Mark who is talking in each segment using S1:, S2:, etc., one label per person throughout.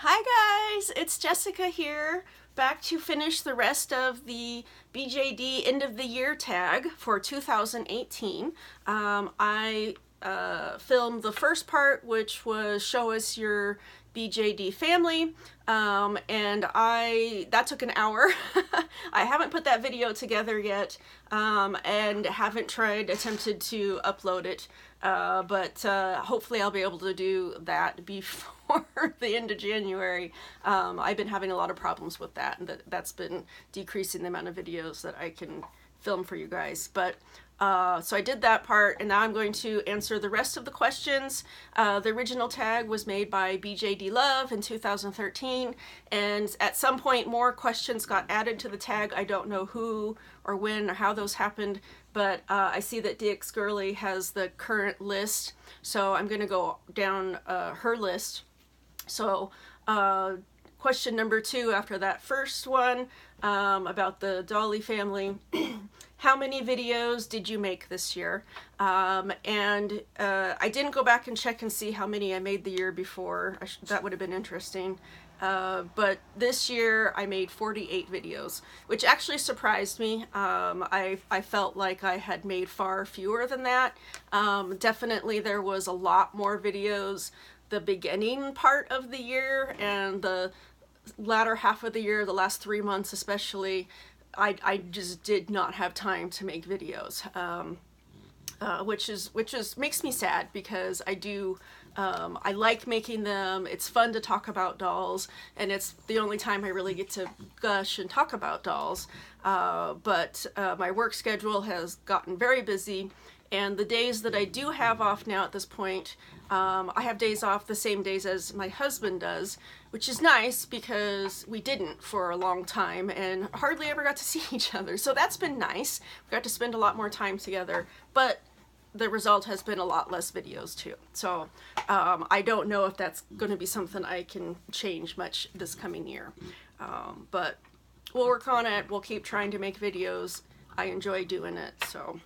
S1: Hi guys, it's Jessica here, back to finish the rest of the BJD end of the year tag for 2018. I filmed the first part, which was show us your BJD family, and that took an hour. I haven't put that video together yet, and haven't attempted to upload it, but hopefully I'll be able to do that before the end of January. I've been having a lot of problems with that, and that's been decreasing the amount of videos that I can film for you guys. But so I did that part, and now I'm going to answer the rest of the questions. The original tag was made by BJDLove in 2013, and at some point more questions got added to the tag. I don't know who or when or how those happened, but I see that DX Girly has the current list, so I'm going to go down her list. So question number 2 after that first one, about the Dolly family. How many videos did you make this year? And I didn't go back and check and see how many I made the year before. That would have been interesting. But this year I made 48 videos, which actually surprised me. I felt like I had made far fewer than that. Definitely there was a lot more videos the beginning part of the year, and the latter half of the year, the last 3 months especially, I just did not have time to make videos, which makes me sad, because I like making them. It's fun to talk about dolls, and it's the only time I really get to gush and talk about dolls. But my work schedule has gotten very busy, and the days that I do have off now at this point, I have days off the same days as my husband does, which is nice because we didn't for a long time and hardly ever got to see each other. So that's been nice. We got to spend a lot more time together, but the result has been a lot less videos too. So I don't know if that's going to be something I can change much this coming year. But we'll work on it. We'll keep trying to make videos. I enjoy doing it. So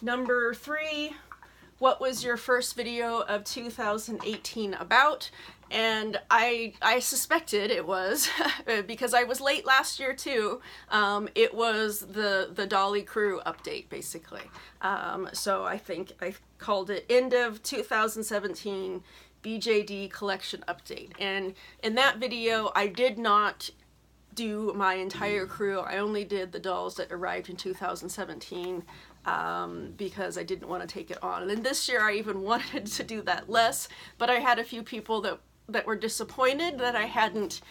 S1: number 3, what was your first video of 2018 about? And I suspected it was, because I was late last year too, it was the Dolly Crew update, basically. So I think I called it End of 2017 BJD Collection Update. And in that video, I did not do my entire crew. I only did the dolls that arrived in 2017, because I didn't want to take it on. And then this year I even wanted to do that less, but I had a few people that were disappointed that I hadn't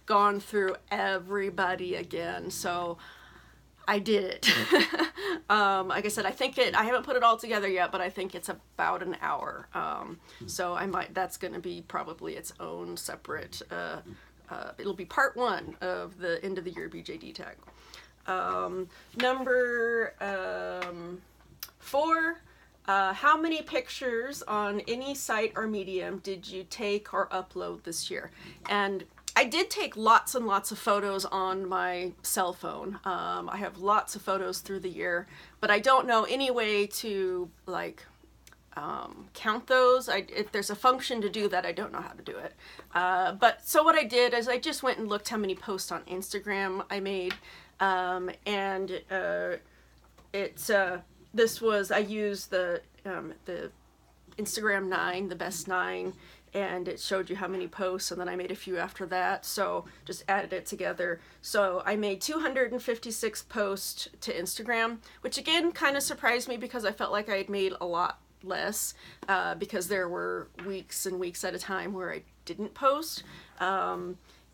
S1: gone through everybody again, so I did it. Like I said, I haven't put it all together yet, but I think it's about an hour. So that's going to be probably its own separate, it'll be part 1 of the end of the year BJD tag. Number 4, how many pictures on any site or medium did you take or upload this year? And I did take lots and lots of photos on my cell phone. I have lots of photos through the year, but I don't know any way to count those. If there's a function to do that, I don't know how to do it. But so what I did is I just went and looked how many posts on Instagram I made. And I used the Instagram 9, the best 9, and it showed you how many posts, and then I made a few after that, so just added it together. So I made 256 posts to Instagram, which again kind of surprised me, because I felt like I had made a lot less, because there were weeks and weeks at a time where I didn't post.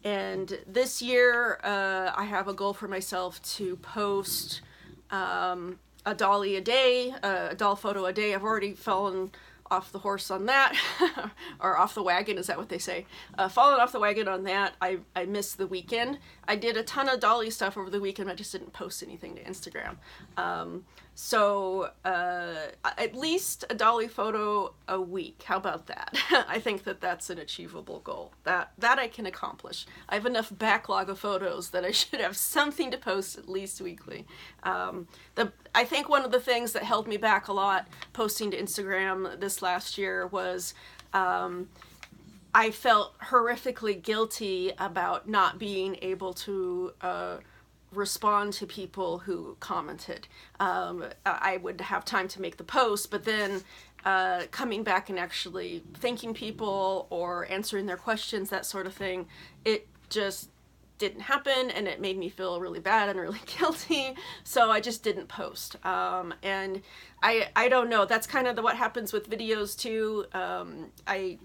S1: And this year, I have a goal for myself to post a dolly a day, a doll photo a day. I've already fallen off the horse on that, or off the wagon, is that what they say? Fallen off the wagon on that. I missed the weekend. I did a ton of dolly stuff over the weekend, I just didn't post anything to Instagram. So at least a dolly photo a week. How about that? I think that that's an achievable goal. That I can accomplish. I have enough backlog of photos that I should have something to post at least weekly. I think one of the things that held me back a lot posting to Instagram this last year was I felt horrifically guilty about not being able to respond to people who commented. I would have time to make the post, but then coming back and actually thanking people or answering their questions, that sort of thing, it just didn't happen, and it made me feel really bad and really guilty, so I just didn't post. And I don't know, that's kind of what happens with videos too.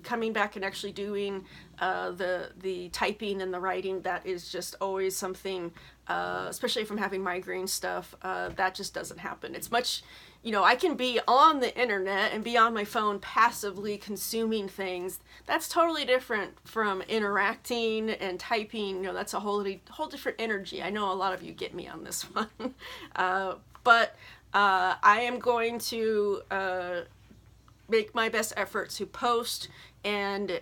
S1: Coming back and actually doing the typing and the writing, that is just always something, especially from having migraine stuff, that just doesn't happen. It's much, you know, I can be on the internet and be on my phone passively consuming things. That's totally different from interacting and typing. You know, that's a whole different energy. I know a lot of you get me on this one. But I am going to make my best effort to post, and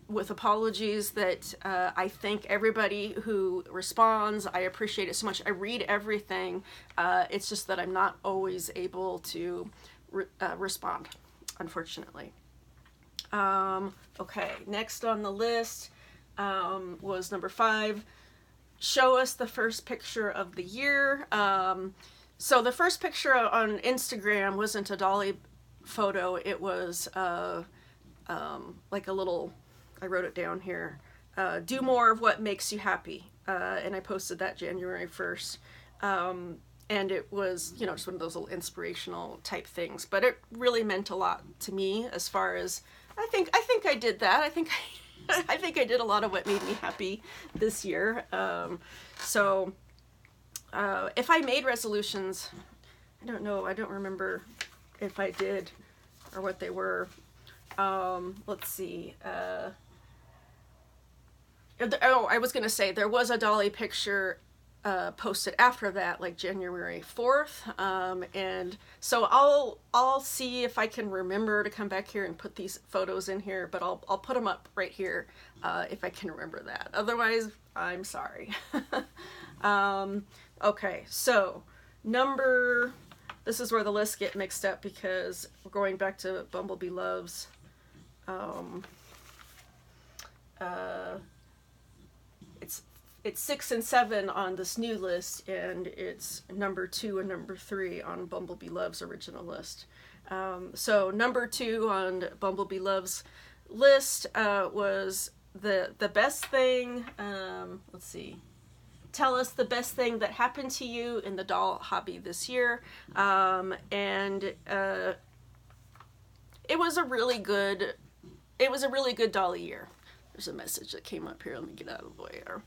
S1: with apologies that I thank everybody who responds. I appreciate it so much. I read everything. It's just that I'm not always able to respond, unfortunately. Okay, next on the list was number 5. Show us the first picture of the year. So the first picture on Instagram wasn't a dolly photo. It was like a little, I wrote it down here, do more of what makes you happy. And I posted that January 1st. And it was, you know, just one of those little inspirational type things, but it really meant a lot to me as far as, I think I did that. I think I did a lot of what made me happy this year. So if I made resolutions, I don't know, I don't remember if I did or what they were. Let's see. I was gonna say there was a dolly picture posted after that, like January 4th, and so I'll see if I can remember to come back here and put these photos in here, but I'll put them up right here if I can remember that. Otherwise, I'm sorry. Okay, so this is where the lists get mixed up because we're going back to BumbleBeeLove's it's 6 and 7 on this new list, and it's number 2 and number 3 on BumbleBeeLove's original list. So number 2 on BumbleBeeLove's list was the best thing. Let's see. Tell us the best thing that happened to you in the doll hobby this year. And it was a really good dolly year. There's a message that came up here. Let me get out of the way here.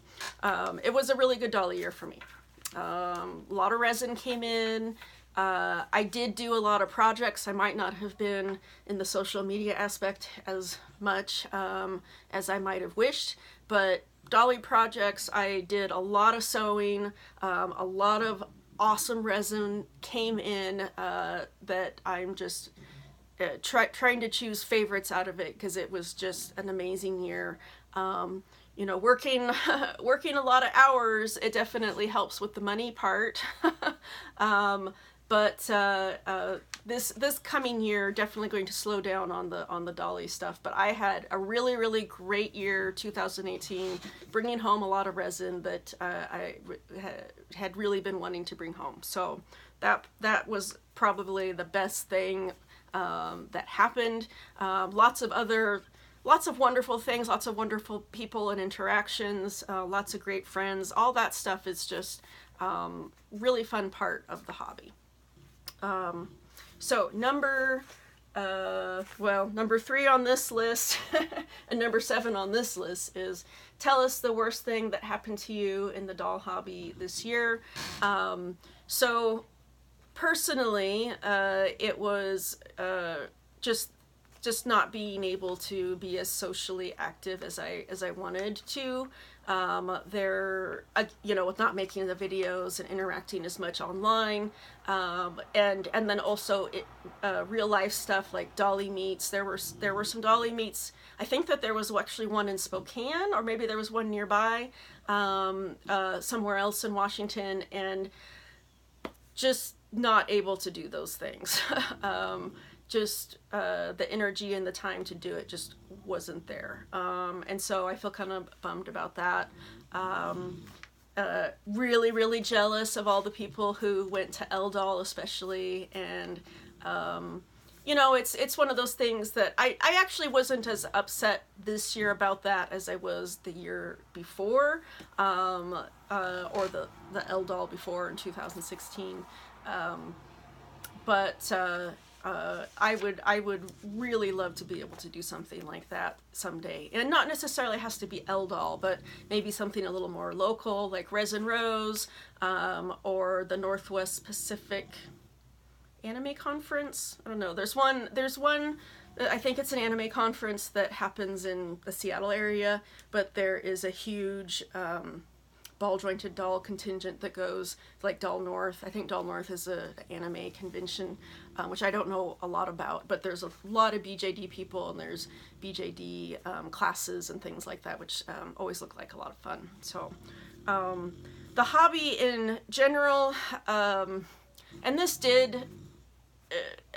S1: It was a really good dolly year for me. A lot of resin came in. I did do a lot of projects. I might not have been in the social media aspect as much as I might have wished, but dolly projects, I did a lot of sewing. A lot of awesome resin came in that I'm just trying to choose favorites out of it because it was just an amazing year. You know, working a lot of hours, it definitely helps with the money part. But this coming year, definitely going to slow down on the dolly stuff. But I had a really great year, 2018, bringing home a lot of resin that I had really been wanting to bring home. So that was probably the best thing that happened. Lots of wonderful things, lots of wonderful people and interactions, lots of great friends. All that stuff is just really fun part of the hobby. So number 3 on this list and number 7 on this list is tell us the worst thing that happened to you in the doll hobby this year. So personally, it was just not being able to be as socially active as I wanted to. You know, with not making the videos and interacting as much online, and then also real life stuff like dolly meets. There were some dolly meets. I think that there was actually one in Spokane, or maybe there was one nearby, somewhere else in Washington, and just not able to do those things. Just the energy and the time to do it just wasn't there. And so I feel kind of bummed about that. Really, really jealous of all the people who went to Eldol especially, and you know, it's one of those things that I actually wasn't as upset this year about that as I was the year before, or the Eldol before in 2016. But I would really love to be able to do something like that someday, and not necessarily has to be Eldol, but maybe something a little more local, like Resin Rose, or the Northwest Pacific Anime Conference. I don't know. There's one. I think it's an anime conference that happens in the Seattle area, but there is a huge ball jointed doll contingent that goes like Doll North. I think Doll North is an anime convention, which I don't know a lot about, but there's a lot of BJD people, and there's BJD classes and things like that, which always look like a lot of fun. So the hobby in general, and this did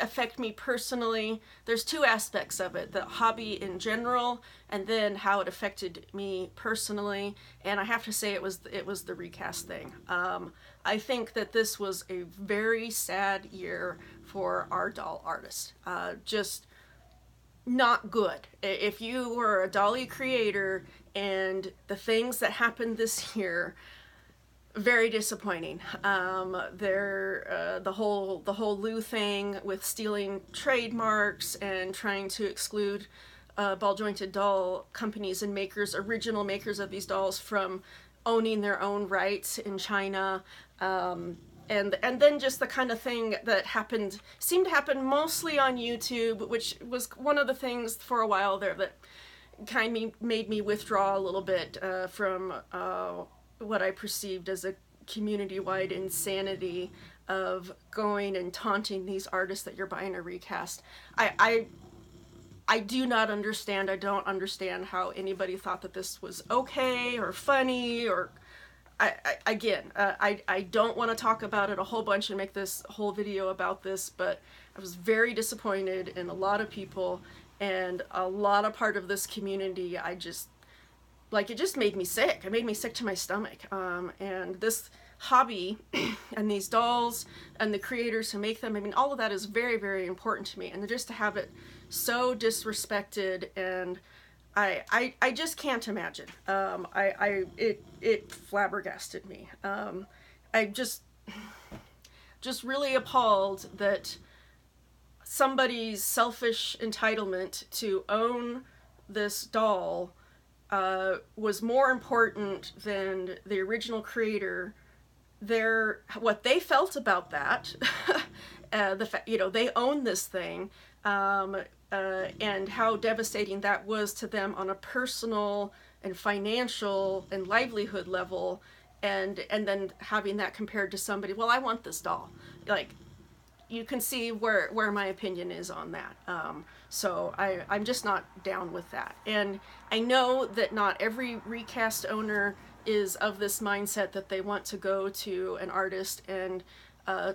S1: affect me personally. There's two aspects of it: the hobby in general, and then how it affected me personally. And I have to say, it was the recast thing. I think that this was a very sad year for our doll artists. Just not good. If you were a dolly creator, and the things that happened this year, very disappointing. The whole Lou thing with stealing trademarks and trying to exclude ball jointed doll companies and original makers of these dolls from owning their own rights in China, and then just the kind of thing that seemed to happen mostly on YouTube, which was one of the things for a while there that kind of made me withdraw a little bit from what I perceived as a community-wide insanity of going and taunting these artists that you're buying a recast. I do not understand. I don't understand how anybody thought that this was okay or funny, or I don't want to talk about it a whole bunch and make this whole video about this, but I was very disappointed in a lot of people, and a lot of part of this community. It just made me sick. It made me sick to my stomach. And this hobby and these dolls and the creators who make them, I mean, all of that is very, very important to me. And just to have it so disrespected, and I just can't imagine. It flabbergasted me. I just really appalled that somebody's selfish entitlement to own this doll was more important than the original creator. What they felt about that, the fact, they own this thing, and how devastating that was to them on a personal and financial and livelihood level, and then having that compared to somebody. Well, I want this doll. Like, you can see where my opinion is on that. So I'm just not down with that. And I know that not every recast owner is of this mindset that they want to go to an artist and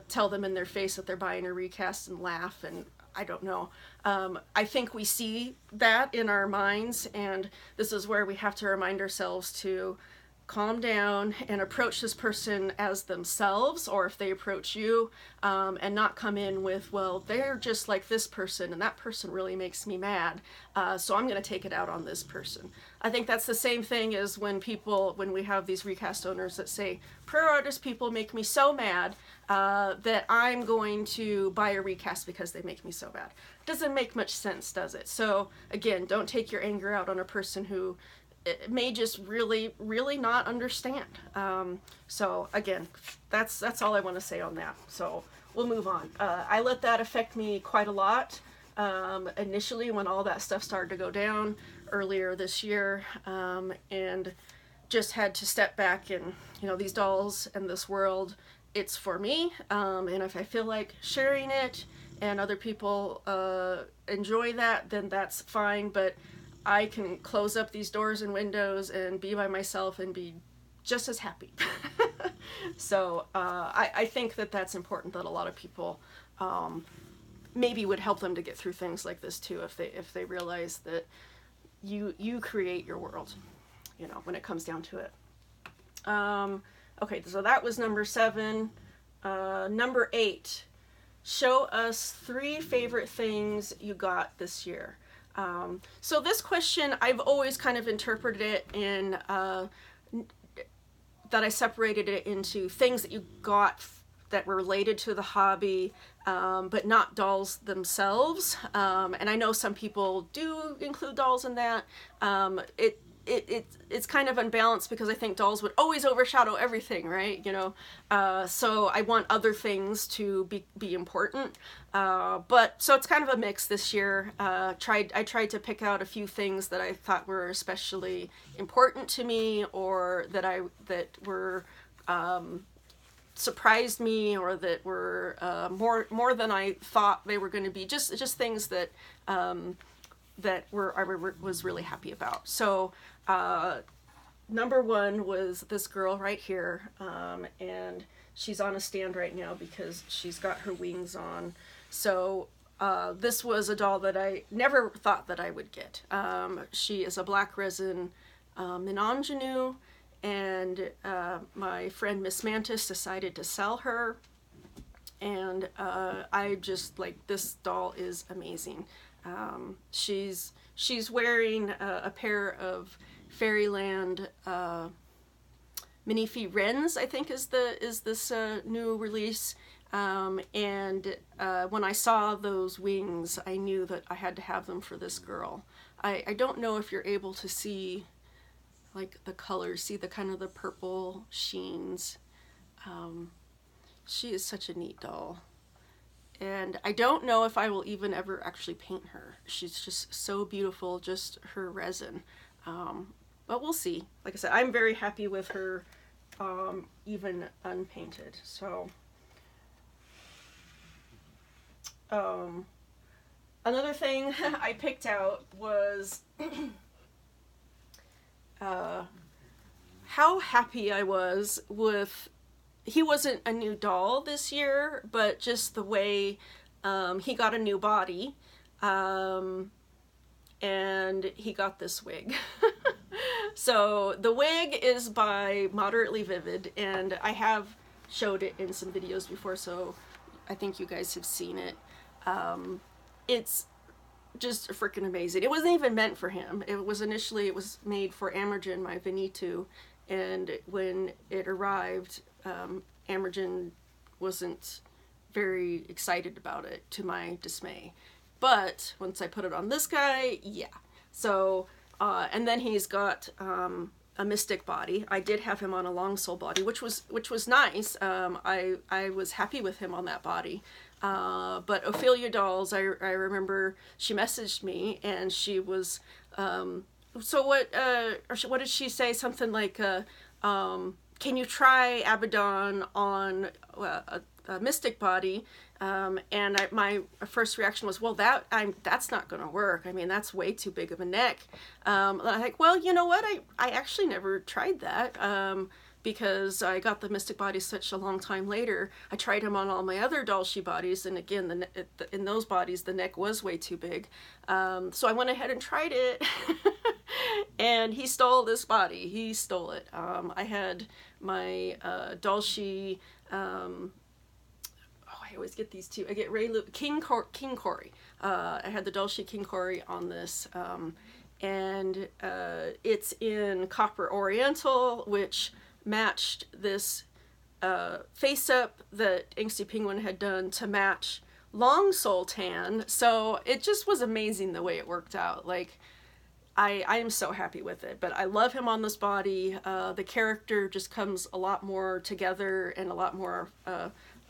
S1: tell them in their face that they're buying a recast and laugh, and I don't know. I think we see that in our minds, and this is where we have to remind ourselves to calm down and approach this person as themselves, or if they approach you, and not come in with, well, they're just like this person and that person really makes me mad, so I'm going to take it out on this person. I think that's the same thing as when we have these recast owners that say, pro artist people make me so mad that I'm going to buy a recast because they make me so mad. Doesn't make much sense, does it? So again, don't take your anger out on a person who may just really, really not understand. So again, that's all I want to say on that. So we'll move on. I let that affect me quite a lot initially when all that stuff started to go down earlier this year, and just had to step back and, these dolls and this world, it's for me, and if I feel like sharing it and other people enjoy that, then that's fine, but I can close up these doors and windows and be by myself and be just as happy. So I think that that's important, that a lot of people maybe would help them to get through things like this too, if they realize that you create your world, you know, when it comes down to it. Okay, so that was number 7. Number 8, show us 3 favorite things you got this year. So this question, I've always kind of interpreted it in that I separated it into things that you got that were related to the hobby, but not dolls themselves. And I know some people do include dolls in that. It's kind of unbalanced because I think dolls would always overshadow everything, right? You know, so I want other things to be important. But so it's kind of a mix this year. I tried to pick out a few things that I thought were especially important to me, or that were surprised me, or that were more than I thought they were going to be. Just things that I was really happy about. So number 1 was this girl right here, and she's on a stand right now because she's got her wings on. So this was a doll that I never thought that I would get. She is a black resin ingenue, and my friend Miss Mantis decided to sell her, and I just, like, this doll is amazing. She's wearing a pair of Fairyland Minifee Wrens, I think is this new release. And when I saw those wings, I knew that I had to have them for this girl. I don't know if you're able to see, like, the colors, see the kind of the purple sheens. She is such a neat doll. And I don't know if I will even ever actually paint her. She's just so beautiful, just her resin. But we'll see. Like I said, I'm very happy with her, even unpainted. So, another thing I picked out was how happy I was with, he wasn't a new doll this year, but just the way he got a new body, and he got this wig. So the wig is by Moderately Vivid, and I have showed it in some videos before, so I think you guys have seen it. It's just freaking amazing. It wasn't even meant for him. It was made for Amergen, my Venitu, and when it arrived, Amergen wasn't very excited about it, to my dismay. But once I put it on this guy, yeah. So, and then he's got a mystic body. I did have him on a long soul body, which was nice. I was happy with him on that body. But Ophelia Dolls, I remember she messaged me, and she was, so what did she say? Something like, can you try Abaddon on a mystic body? And my first reaction was, well, that's not going to work. I mean, that's way too big of a neck. And I'm like, well, you know what? I actually never tried that, because I got the mystic body such a long time later. I tried him on all my other Dolce bodies, and again, in those bodies, the neck was way too big. So I went ahead and tried it, and he stole this body. He stole it. I had my Dolce, I always get these two. I get King Cory. I had the Dolce King Cory on this, and it's in Copper Oriental, which matched this face-up that Angsty Penguin had done to match Long Soul Tan. So it just was amazing the way it worked out. Like, I am so happy with it. But I love him on this body. The character just comes a lot more together, and a lot more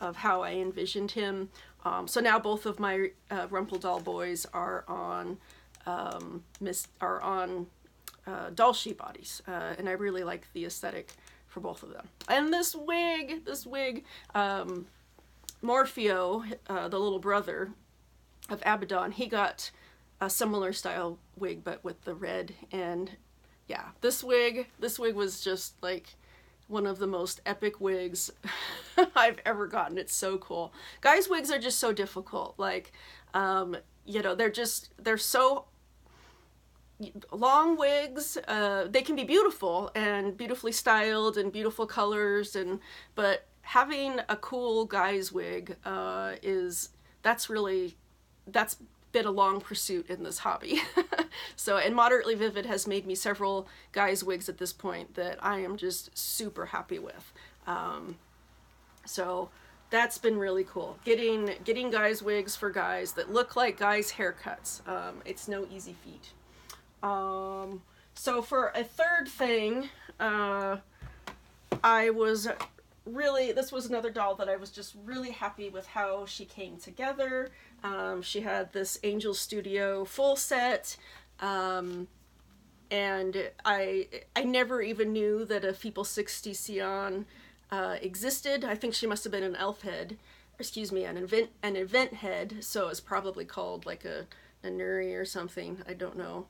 S1: of how I envisioned him. So now both of my Rumpel Doll boys are on Dolce bodies, and I really like the aesthetic for both of them. And this wig, Morpheo, the little brother of Abaddon, he got a similar style wig, but with the red. And yeah, this wig was just like one of the most epic wigs I've ever gotten. It's so cool. Guys' wigs are just so difficult. Like, you know, they're so long wigs, they can be beautiful and beautifully styled and beautiful colors, but having a cool guy's wig that's been a long pursuit in this hobby. So, and Moderately Vivid has made me several guys wigs at this point that I am just super happy with. So that's been really cool. Getting guys wigs for guys that look like guys haircuts. It's no easy feat. So for a third thing, this was another doll that I was just really happy with how she came together. She had this Angel Studio full set, and I never even knew that a Feeple 60 Sion existed. I think she must have been an elf head, excuse me, an event head, so it's probably called like a Nuri or something, I don't know.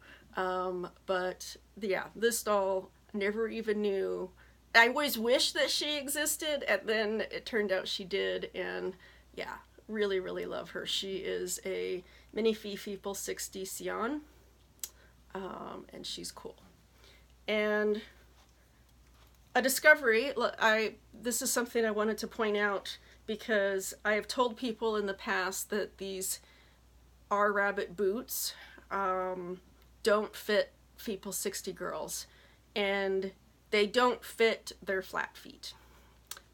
S1: But yeah, this doll, never even knew. I always wished that she existed, and then it turned out she did, and yeah, really, really love her. She is a Mini Feeple 60 Sion, and she's cool. And a discovery, this is something I wanted to point out because I have told people in the past that these R-Rabbit boots don't fit Feeple 60 girls, and they don't fit their flat feet.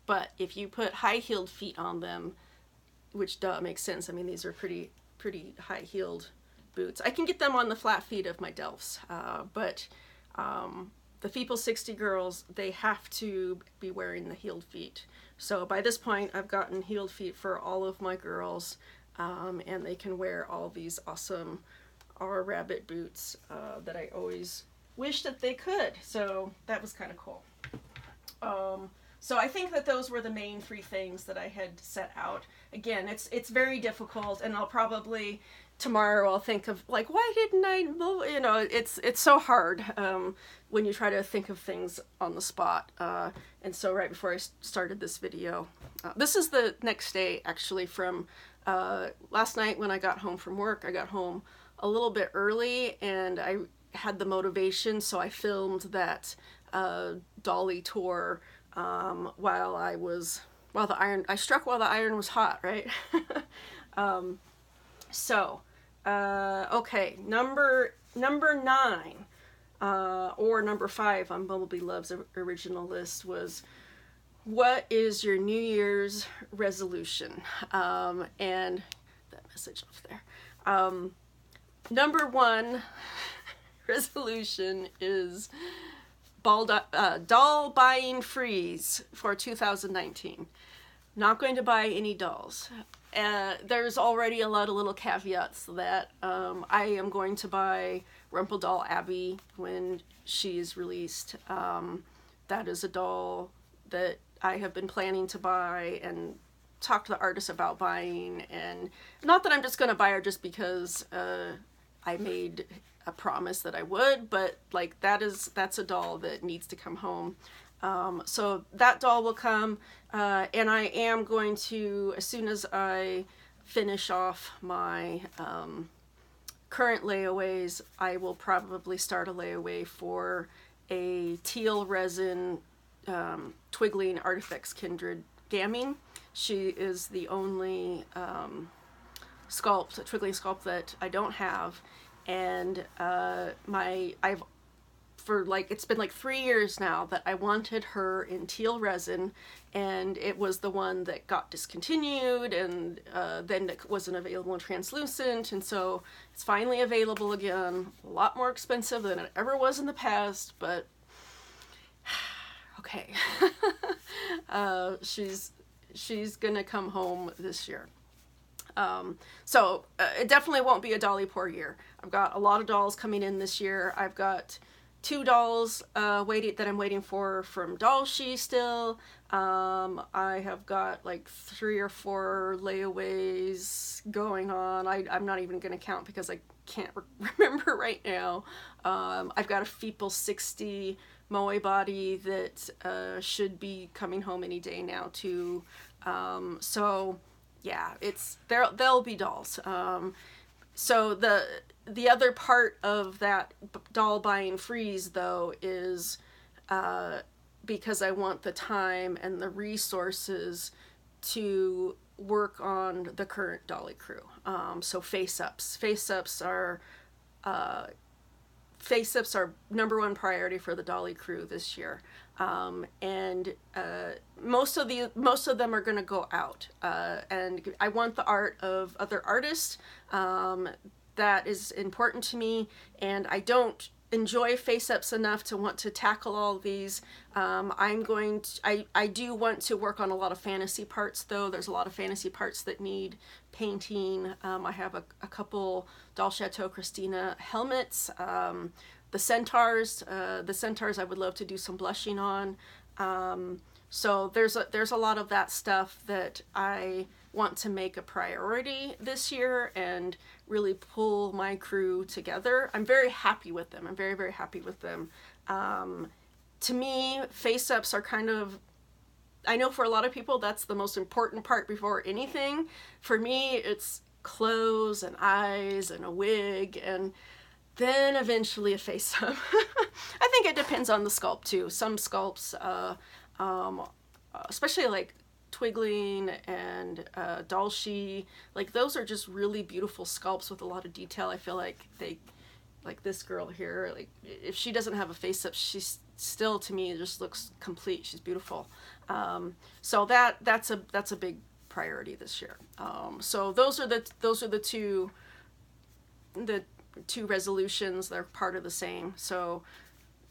S1: But if you put high-heeled feet on them, which makes sense. I mean, these are pretty high-heeled boots. I can get them on the flat feet of my Delphs, but the Feeple 60 girls, they have to be wearing the heeled feet. So by this point, I've gotten heeled feet for all of my girls, and they can wear all these awesome R-Rabbit boots that I always wish that they could. So that was kind of cool. So I think that those were the main three things that I had set out. Again, it's very difficult, and I'll probably tomorrow I'll think of like, why didn't I, you know, it's so hard when you try to think of things on the spot. And so right before I started this video, this is the next day actually from last night when I got home from work. I got home a little bit early and I had the motivation, so I filmed that dolly tour while I struck while the iron was hot, right? Okay, number 9, or number 5 on BumbleBeeLove's original list was, what is your New Year's resolution? And that message off there. Number 1 resolution is doll buying freeze for 2019. Not going to buy any dolls. There's already a lot of little caveats to that. I am going to buy Doll Abby when she's released. That is a doll that I have been planning to buy and talk to the artist about buying, and not that I'm just going to buy her just because I made a promise that I would, but like that's a doll that needs to come home. So that doll will come, and I am going to, as soon as I finish off my current layaways, I will probably start a layaway for a teal resin Twiggling Artifacts Kindred Gaming. She is the only twiggling sculpt that I don't have, and it's been like 3 years now that I wanted her in teal resin, and it was the one that got discontinued, and then it wasn't available in translucent, and so it's finally available again. A lot more expensive than it ever was in the past, but okay. She's gonna come home this year. So it definitely won't be a dolly poor year. I've got a lot of dolls coming in this year. I've got 2 dolls that I'm waiting for from Dollshe still. I have got like 3 or 4 layaways going on. I'm not even going to count because I can't remember right now. I've got a Feeple 60 Moe body that should be coming home any day now too. So yeah, there'll be dolls. So the other part of that doll buying freeze, though, is because I want the time and the resources to work on the current dolly crew. So face-ups. Face-ups are #1 priority for the dolly crew this year. And most of them are going to go out. And I want the art of other artists. That is important to me, and I don't enjoy face-ups enough to want to tackle all these. I do want to work on a lot of fantasy parts, though. There's a lot of fantasy parts that need painting. I have a couple Doll Chateau Christina helmets. The centaurs I would love to do some blushing on. So there's a lot of that stuff that I want to make a priority this year and really pull my crew together. I'm very happy with them. I'm very, very happy with them. To me, face-ups are kind of, I know for a lot of people that's the most important part before anything. For me, it's clothes and eyes and a wig and then eventually a face-up. I think it depends on the sculpt too. Some sculpts, especially like Twigling and Dalshi, like those are just really beautiful sculpts with a lot of detail. I feel like like this girl here, like if she doesn't have a face-up, she's still, to me, just looks complete. She's beautiful. So that's a big priority this year. So those are the two resolutions. They're part of the same. So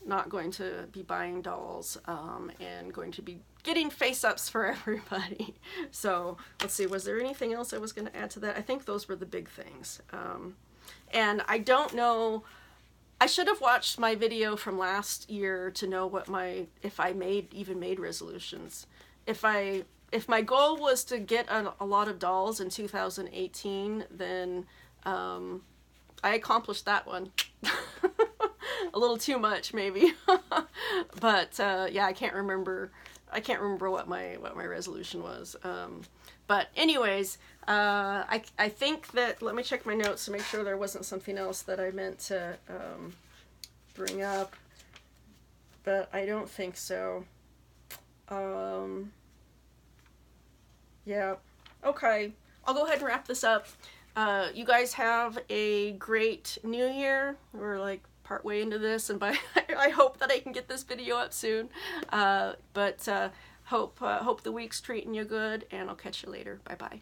S1: not going to be buying dolls and going to be getting face-ups for everybody. So let's see, was there anything else I was going to add to that? I think those were the big things. And I don't know, I should have watched my video from last year to know what if I even made resolutions. If my goal was to get a lot of dolls in 2018, then I accomplished that one. A little too much, maybe. But yeah, I can't remember what my resolution was. But anyways, I think that, let me check my notes to make sure there wasn't something else that I meant to bring up, but I don't think so. Yeah, okay, I'll go ahead and wrap this up. You guys have a great new year. We're like part way into this, and I hope that I can get this video up soon. But hope the week's treating you good, and I'll catch you later. Bye bye.